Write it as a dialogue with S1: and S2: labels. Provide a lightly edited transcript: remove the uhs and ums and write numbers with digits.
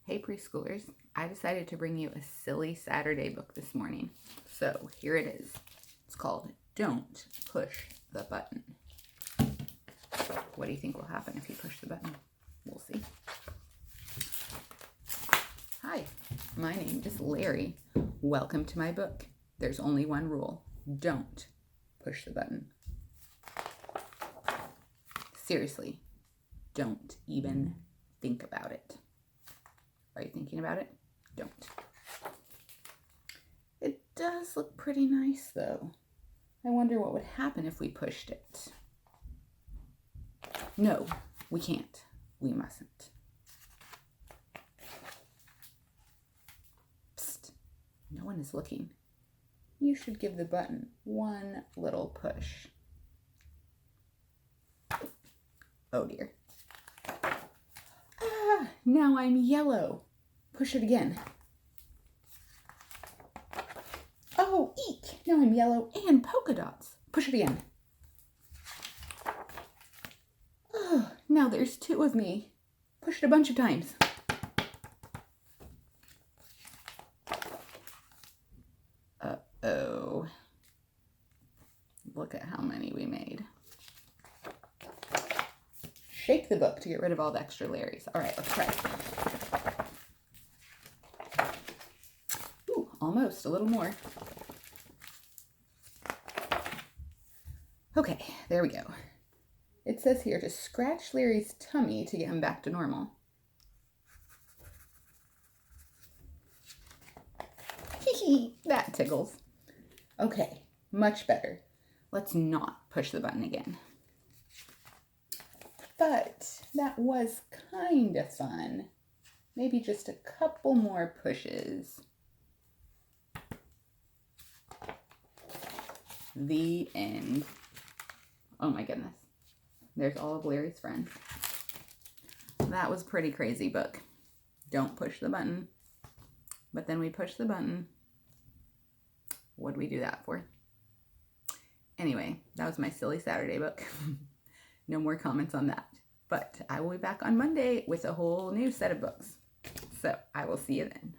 S1: Hey preschoolers, I decided to bring you a silly Saturday book this morning. So here it is. It's called Don't Push the Button. What do you think will happen if you push the button? We'll see. Hi, my name is Larry. Welcome to my book. There's only one rule. Don't push the button. Seriously, don't even think about it. Are you thinking about it? Don't. It does look pretty nice, though. I wonder what would happen if we pushed it. No, we can't. We mustn't. Psst. No one is looking. You should give the button one little push. Oh dear. Now I'm yellow. Push it again. Oh, eek! Now I'm yellow and polka dots. Push it again. Oh, now there's two of me. Push it a bunch of times. Uh-oh. Look at how many we made. Shake the book to get rid of all the extra Larrys. All right, let's try it. Ooh, almost. A little more. Okay, there we go. It says here to scratch Larry's tummy to get him back to normal. Hee, that tickles. Okay, much better. Let's not push the button again. But that was kind of fun. Maybe just a couple more pushes. The end. Oh my goodness. There's all of Larry's friends. That was a pretty crazy book. Don't push the button. But then we push the button. What'd we do that for? Anyway, that was my silly Saturday book. No more comments on that. But I will be back on Monday with a whole new set of books. So I will see you then.